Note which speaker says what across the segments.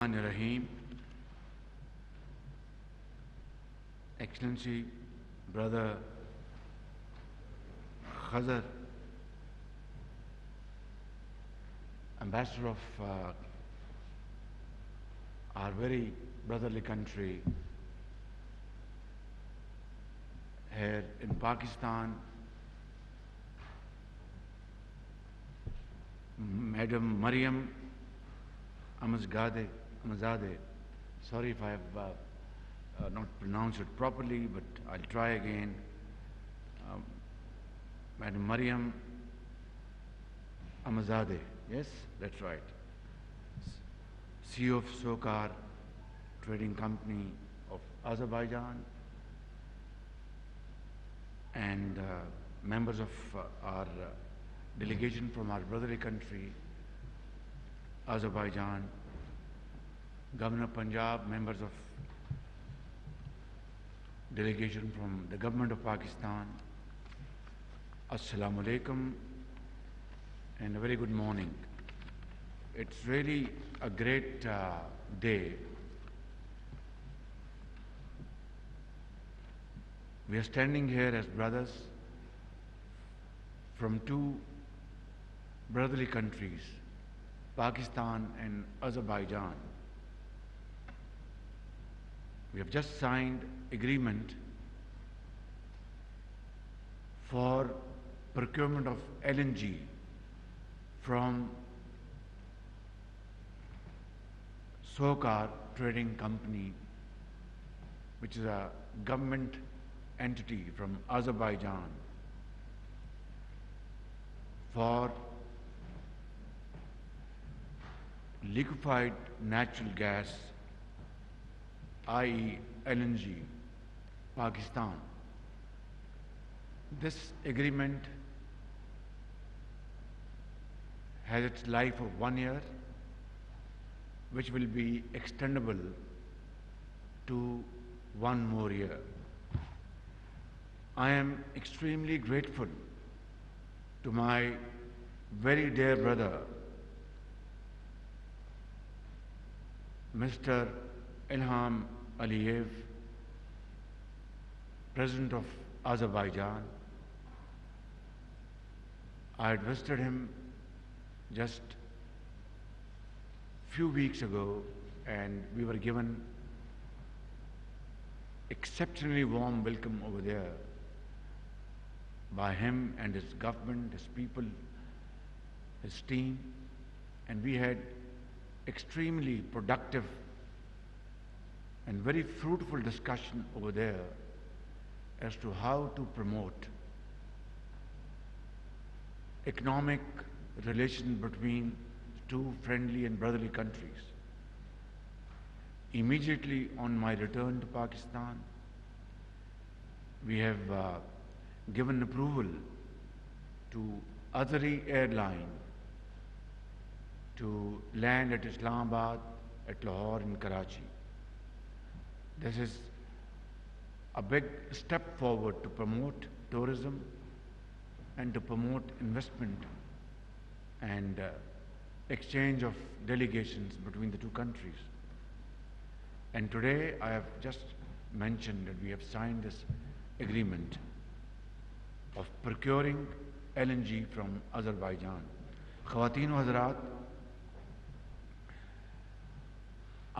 Speaker 1: Rahim, Excellency, Brother Khazar, Ambassador of our very brotherly country here in Pakistan, Madam Maryam Amazadeh, sorry if I have not pronounced it properly, but I'll try again. Madam Maryam Amazadeh, yes, that's right. CEO of Sokar Trading Company of Azerbaijan, and members of our delegation from our brotherly country, Azerbaijan, Governor of Punjab, members of delegation from the government of Pakistan, Assalamu alaikum and a very good morning. It's really a great day. We are standing here as brothers from two brotherly countries, Pakistan and Azerbaijan. We have just signed agreement for procurement of LNG from Sokar Trading Company, which is a government entity from Azerbaijan, for liquefied natural gas, i.e. LNG, Pakistan. This agreement has its life of 1 year, which will be extendable to 1 more year. I am extremely grateful to my very dear brother, Mr. Ilham Aliyev, President of Azerbaijan. I had visited him just few weeks ago, and we were given exceptionally warm welcome over there by him and his government, his people, his team, and we had extremely productive and very fruitful discussion over there as to how to promote economic relations between two friendly and brotherly countries. Immediately on my return to Pakistan, we have given approval to Azari Airline to land at Islamabad, at Lahore and Karachi. This is a big step forward to promote tourism and to promote investment and exchange of delegations between the two countries. And today I have just mentioned that we have signed this agreement of procuring LNG from Azerbaijan. Khawateen wa Hazrat,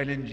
Speaker 1: LNG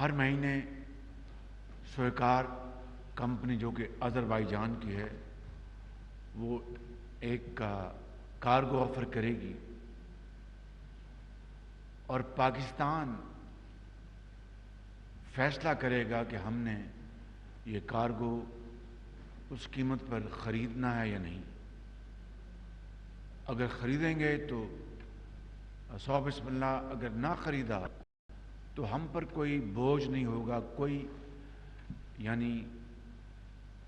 Speaker 1: ہر مہینے سویکار company جو کہ آذربائیجان کی ہے وہ ایک cargo offer کرے گی اور پاکستان فیصلہ کرے گا کہ ہم نے یہ کارگو اس قیمت پر خریدنا ہے یا نہیں. اگر خریدیں گے تو 100 بسم اللہ، اگر نہ خریدا تو ہم پر کوئی بوجھ نہیں ہوگا، کوئی یعنی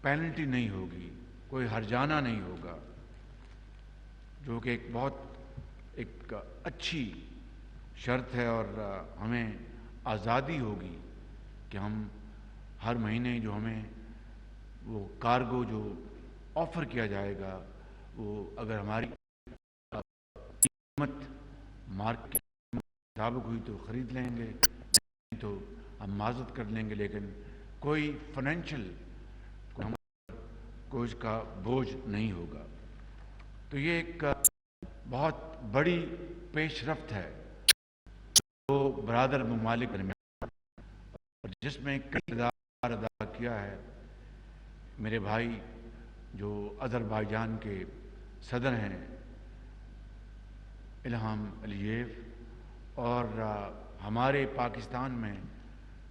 Speaker 1: پینلٹی نہیں ہوگی، کوئی ہرجانہ نہیں ہوگا، جو کہ ایک بہت ایک اچھی شرط ہے. اور ہمیں آزادی ہوگی کہ ہم ہر مہینے جو ہمیں وہ کارگو جو آفر کیا جائے گا وہ اگر ہماری قیمت مارکیٹ کے مطابق ہوئی تو خرید لیں گے، نہیں تو ہم معذرت کر لیں گے، لیکن کوئی فائنینشیل کوئی اس کا بوجھ نہیں ہوگا. تو یہ ایک بہت بڑی پیش رفت ہے جو برادر ممالک نے جس میں کردار ادا کیا ہے میرے بھائی جو آذربائیجان کے صدر ہیں الہام علییف، اور ہمارے پاکستان میں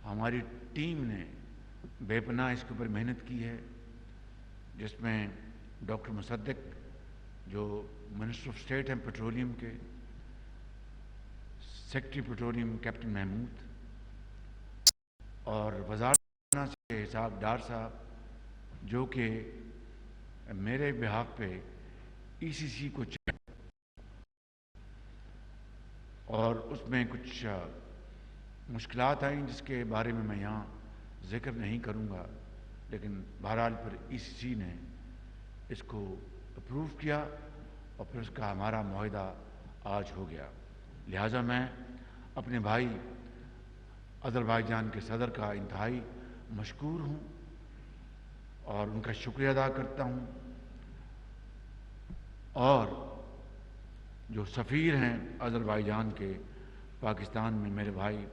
Speaker 1: ہماری ٹیم نے بے پناہ اس کے اوپر محنت کی ہے، جس میں ڈاکٹر مصدق جو منسٹر آف اسٹیٹ ہیں پیٹرولیم کے، سیکرٹری پیٹرولیم کیپٹن محمود، اور وزارت سے حساب ڈار صاحب جو کہ میرے بہاف پہ ای سی سی کو اور اس میں کچھ مشکلات آئیں جس کے بارے میں یہاں ذکر نہیں کروں گا، لیکن بہرحال پھر ای سی سی نے اس کو اپروو کیا اور پھر اس کا ہمارا معاہدہ آج ہو گیا. لہٰذا میں اپنے بھائی آذربائیجان کے صدر کا انتہائی مشکور ہوں اور ان کا شکریہ ادا کرتا ہوں. اور جو سفیر ہیں آذربائیجان کے پاکستان میں میرے بھائی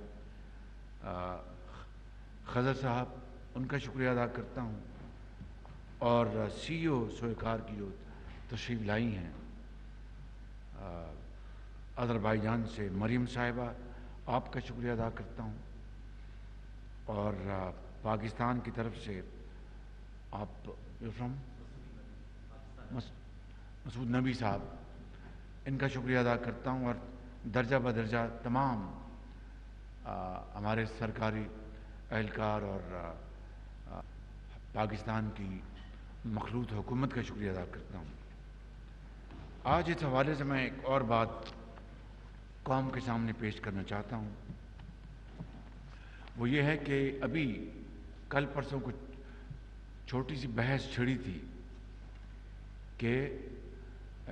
Speaker 1: خضر صاحب، ان کا شکریہ ادا کرتا ہوں. اور سی او سویکار کی جو تشریف لائی ہیں آذربائیجان سے مریم صاحبہ، آپ کا شکریہ ادا کرتا ہوں. اور پاکستان کی طرف سے آپ مسعود نبی صاحب، ان کا شکریہ ادا کرتا ہوں. اور درجہ بدرجہ تمام ہمارے سرکاری اہلکار اور پاکستان کی مخلوط حکومت کا شکریہ ادا کرتا ہوں. آج اس حوالے سے میں ایک اور بات قوم کے سامنے پیش کرنا چاہتا ہوں. وہ یہ ہے کہ ابھی کل پرسوں کچھ چھوٹی سی بحث چھڑی تھی کہ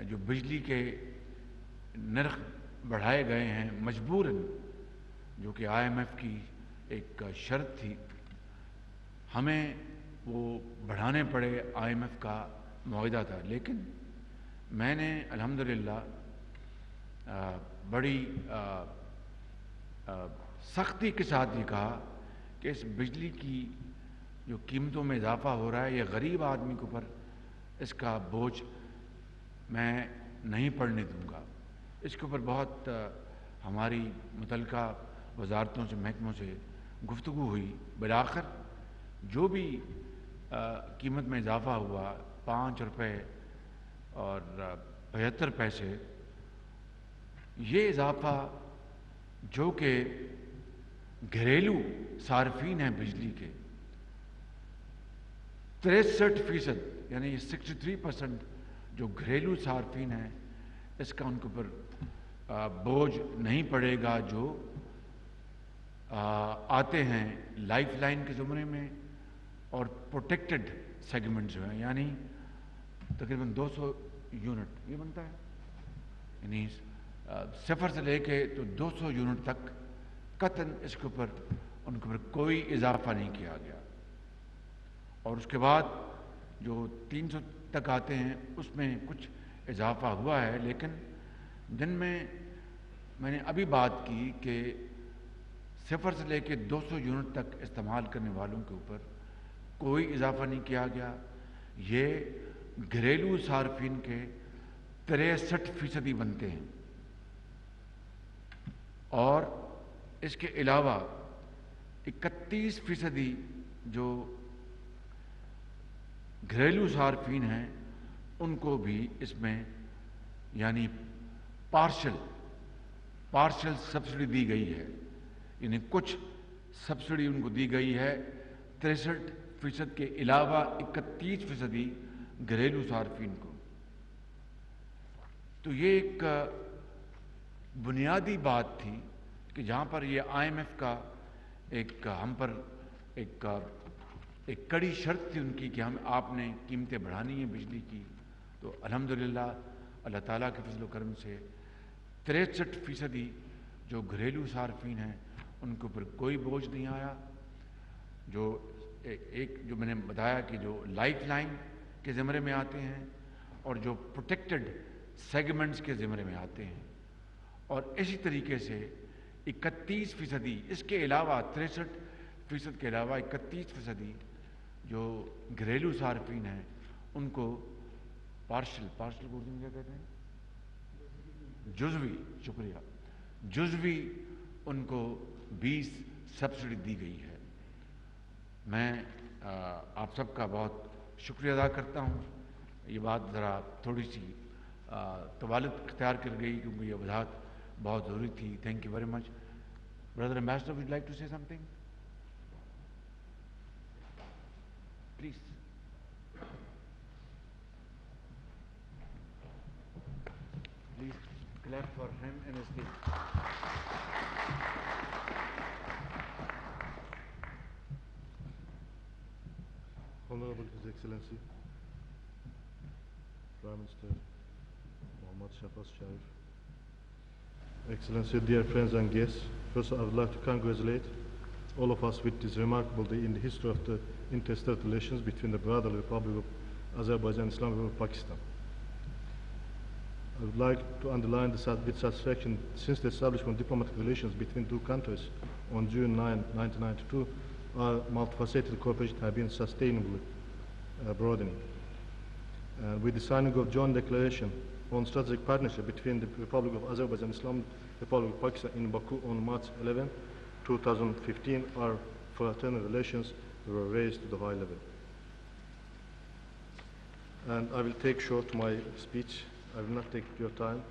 Speaker 1: جو بجلی کے نرخ بڑھائے گئے ہیں مجبوراً، جو کہ آئی ایم ایف کی ایک شرط تھی، ہمیں وہ بڑھانے پڑے، آئی ایم ایف کا معاہدہ تھا. لیکن میں نے الحمدللہ بڑی سختی کے ساتھ یہ کہا کہ اس بجلی کی جو قیمتوں میں اضافہ ہو رہا ہے یہ غریب آدمی کے اوپر اس کا بوجھ میں نہیں پڑنے دوں گا. اس کے اوپر بہت ہماری متعلقہ وزارتوں سے محکموں سے گفتگو ہوئی. بالآخر جو بھی قیمت میں اضافہ ہوا 5 روپے اور 75 پیسے، یہ اضافہ جو کہ گھریلو صارفین ہیں بجلی کے 63% یعنی یہ 63% جو گھریلو صارفین ہیں، اس کا ان کے اوپر بوجھ نہیں پڑے گا جو آتے ہیں لائف لائن کے زمرے میں اور پروٹیکٹڈ سیگمنٹ جو ہیں، یعنی تقریباً 200 یونٹ یہ بنتا ہے، یعنی 0 سے لے کے تو 200 یونٹ تک قطعاً اس کے اوپر ان کے اوپر کوئی اضافہ نہیں کیا گیا. اور اس کے بعد جو 300 تک آتے ہیں اس میں کچھ اضافہ ہوا ہے. لیکن جن میں نے ابھی بات کی کہ 0 سے لے کے 200 یونٹ تک استعمال کرنے والوں کے اوپر کوئی اضافہ نہیں کیا گیا. یہ گھریلو صارفین کے 63% بنتے ہیں. اور اس کے علاوہ 31% جو گھریلو صارفین ہیں ان کو بھی اس میں یعنی پارشل سبسڈی دی گئی ہے. یعنی کچھ سبسڈی ان کو دی گئی ہے. 63% کے علاوہ 31% گھریلو صارفین کو. تو یہ ایک بنیادی بات تھی کہ جہاں پر یہ IMF کا ایک ہم پر ایک کڑی شرط تھی ان کی کہ آپ نے قیمتیں بڑھانی ہیں بجلی کی. تو الحمدللہ اللہ تعالیٰ کے فضل و کرم سے 63% جو گھریلو صارفین ہیں ان کے اوپر کوئی بوجھ نہیں آیا. جو جو میں نے بتایا کہ جو لائف لائن کے زمرے میں آتے ہیں اور جو پروٹیکٹڈ سیگمنٹس کے زمرے میں آتے ہیں. اور اسی طریقے سے 31%، اس کے علاوہ 63% کے علاوہ 31% جو گھریلو صارفین ہیں ان کو پارشل کو اردو میں کیا کہتے ہیں؟ جزوی. شکریہ. جزوی ان کو 20 سبسڈی دی گئی ہے. میں آپ سب کا بہت شکریہ ادا کرتا ہوں. یہ بات ذرا تھوڑی سی طوالت اختیار کر گئی کیونکہ یہ وضاحت بہت ضروری تھی. Thank you very much. Brother ambassador would like to say something please. Please clap for him and his team.
Speaker 2: Honorable His Excellency, Prime Minister Shehbaz Sharif, Excellency, dear friends and guests, first I would like to congratulate all of us with this remarkable day in the history of the interstate relations between the brotherly Republic of Azerbaijan and Islamic Republic of Pakistan. I would like to underline with satisfaction, since the establishment of diplomatic relations between two countries on June 9, 1992, our multifaceted cooperation has been sustainably broadening. And with the signing of joint declaration on strategic partnership between the Republic of Azerbaijan and Islamic Republic of Pakistan in Baku on March 11, 2015, our fraternal relations were raised to the high level. And I will take short my speech. I will not take your time.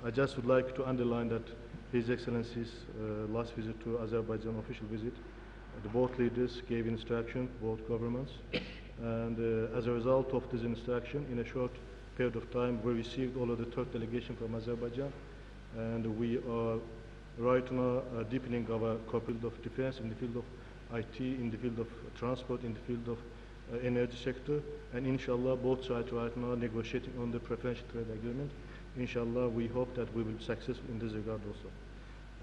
Speaker 2: I just would like to underline that His Excellency's last visit to Azerbaijan, official visit, the both leaders gave instruction, both governments, and as a result of this instruction, in a short period of time, we received all of the third delegation from Azerbaijan, and we are right now deepening our cooperation of defense, in the field of IT, in the field of transport, in the field of energy sector, and inshallah both sides right now negotiating on the preferential trade agreement. Inshallah we hope that we will be successful in this regard also.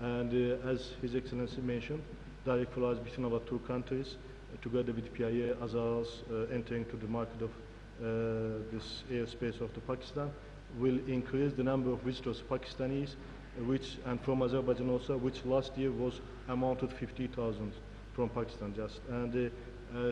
Speaker 2: And as His Excellency mentioned, direct flights between our two countries, together with PIA, as well as entering to the market of this airspace of the Pakistan, will increase the number of visitors, Pakistanis, and from Azerbaijan also, which last year was amounted 50,000 from Pakistan just. And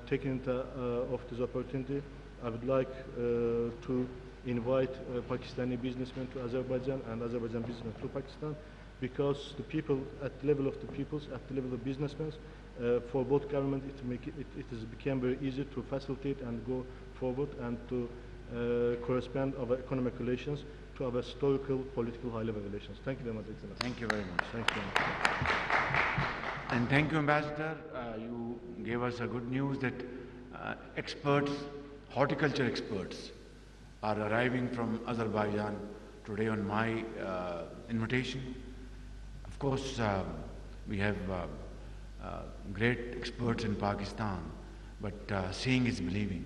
Speaker 2: taking of this opportunity, I would like to invite Pakistani businessmen to Azerbaijan and Azerbaijan businessmen to Pakistan, because the people, at the level of the peoples, at the level of businessmen, for both governments, it has become very easy to facilitate and go forward and to correspond our economic relations to our historical, political, high-level relations. Thank you very much, Excellency.
Speaker 1: Thank you very much.
Speaker 2: Thank you.
Speaker 1: And thank you, Ambassador. You gave us a good news that experts, horticulture experts, are arriving from Azerbaijan today on my invitation. Of course, we have great experts in Pakistan, but seeing is believing.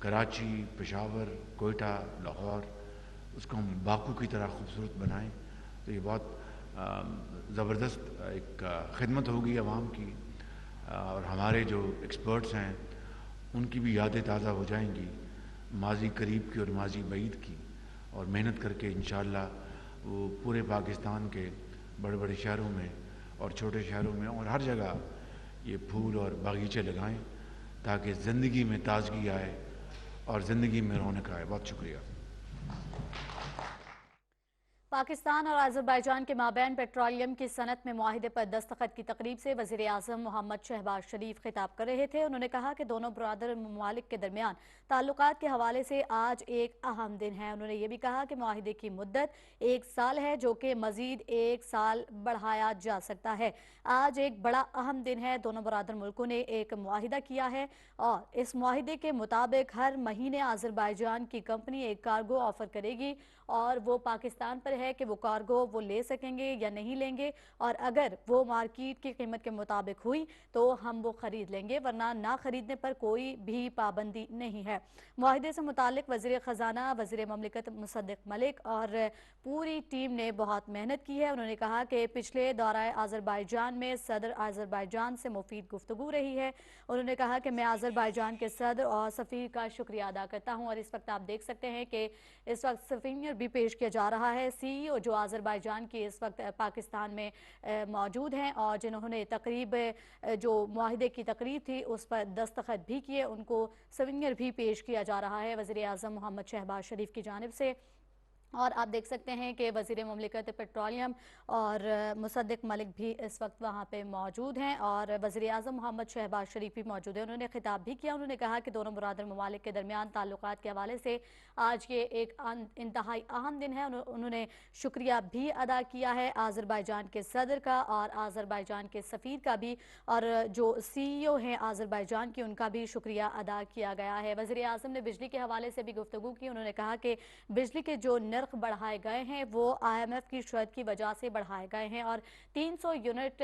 Speaker 1: Karachi, Peshawar, Quetta, Lahore, اس کو ہم Baku کی طرح خوبصورت بنائیں، تو یہ بہت زبردست ایک خدمت ہوگی عوام کی، اور ہمارے جو ایکسپرٹس ہیں ان کی بھی یادیں تازہ ہو جائیں گی، ماضی قریب کی اور ماضی بعید کی، اور محنت کر کے انشاءاللہ وہ پورے پاکستان کے بڑے بڑے شہروں میں اور چھوٹے شہروں میں اور ہر جگہ یہ پھول اور باغیچے لگائیں تاکہ زندگی میں تازگی آئے اور زندگی میں رونق آئے۔ بہت شکریہ۔
Speaker 3: پاکستان اور آذربائیجان کے مابین پیٹرولیم کی صنعت میں معاہدے پر دستخط کی تقریب سے وزیر اعظم محمد شہباز شریف خطاب کر رہے تھے۔ انہوں نے کہا کہ دونوں برادر ممالک کے درمیان تعلقات کے حوالے سے آج ایک اہم دن ہے۔ انہوں نے یہ بھی کہا کہ معاہدے کی مدت 1 سال ہے، جو کہ مزید 1 سال بڑھایا جا سکتا ہے۔ آج ایک بڑا اہم دن ہے۔ دونوں برادر ملکوں نے ایک معاہدہ کیا ہے اور اس معاہدے کے مطابق ہر مہینے آذربائیجان کی کمپنی ایک کارگو آفر کرے گی، اور وہ پاکستان پر ہے کہ وہ کارگو وہ لے سکیں گے یا نہیں لیں گے، اور اگر وہ مارکیٹ کی قیمت کے مطابق ہوئی تو ہم وہ خرید لیں گے، ورنہ نہ خریدنے پر کوئی بھی پابندی نہیں ہے۔ معاہدے سے متعلق وزیر خزانہ وزیر مملکت مصدق ملک اور پوری ٹیم نے بہت محنت کی ہے۔ انہوں نے کہا کہ پچھلے دورہ آذربائیجان میں صدر آذربائیجان سے مفید گفتگو رہی ہے۔ انہوں نے کہا کہ میں آذربائیجان کے صدر اور سفیر کا شکریہ ادا کرتا ہوں، اور اس وقت آپ دیکھ سکتے ہیں کہ اس وقت سفیر بھی پیش کیا جا رہا ہے، سی ای او جو آذربائیجان کی اس وقت پاکستان میں موجود ہیں اور جنہوں نے تقریب جو معاہدے کی تقریب تھی اس پر دستخط بھی کیے، ان کو سوینئر بھی پیش کیا جا رہا ہے وزیر اعظم محمد شہباز شریف کی جانب سے۔ اور آپ دیکھ سکتے ہیں کہ وزیر مملکت پیٹرولیم اور مصدق ملک بھی اس وقت وہاں پہ موجود ہیں، اور وزیر اعظم محمد شہباز شریف بھی موجود ہیں۔ انہوں نے خطاب بھی کیا۔ انہوں نے کہا کہ دونوں برادر ممالک کے درمیان تعلقات کے حوالے سے آج یہ ایک انتہائی اہم دن ہے۔ انہوں نے شکریہ بھی ادا کیا ہے آذربائیجان کے صدر کا اور آذربائیجان کے سفیر کا بھی، اور جو سی ای او ہیں آذربائیجان کی ان کا بھی شکریہ ادا کیا گیا ہے۔ وزیر اعظم نے بجلی کے حوالے سے بھی گفتگو کی۔ انہوں نے کہا کہ بجلی کے جو نرخ بڑھائے گئے ہیں وہ آئی ایم ایف کی شرط کی وجہ سے بڑھائے گئے ہیں، اور 300 یونٹ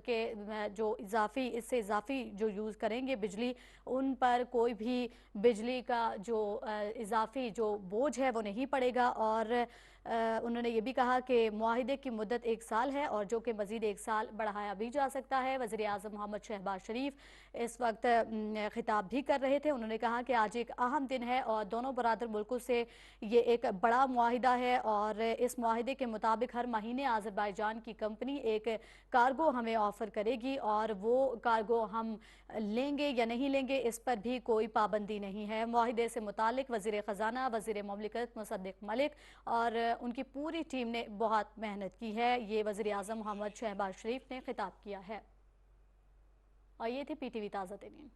Speaker 3: کے جو اس سے اضافی جو یوز کریں گے بجلی، ان پر کوئی بھی بجلی کا جو اضافی جو بوجھ ہے وہ نہیں پڑے گا۔ اور انہوں نے یہ بھی کہا کہ معاہدے کی مدت 1 سال ہے اور جو کہ مزید 1 سال بڑھایا بھی جا سکتا ہے۔ وزیر اعظم محمد شہباز شریف اس وقت خطاب بھی کر رہے تھے۔ انہوں نے کہا کہ آج ایک اہم دن ہے اور دونوں برادر ملکوں سے یہ ایک بڑا معاہدہ ہے، اور اس معاہدے کے مطابق ہر مہینے آذربائیجان کی کمپنی ایک کارگو ہمیں آفر کرے گی، اور وہ کارگو ہم لیں گے یا نہیں لیں گے اس پر بھی کوئی پابندی نہیں ہے۔ معاہدے سے متعلق وزیر خزانہ وزیر مملکت مصدق ملک اور ان کی پوری ٹیم نے بہت محنت کی ہے، یہ وزیر اعظم محمد شہباز شریف نے خطاب کیا ہے۔ اور یہ تھی پی ٹی وی تازہ ترین۔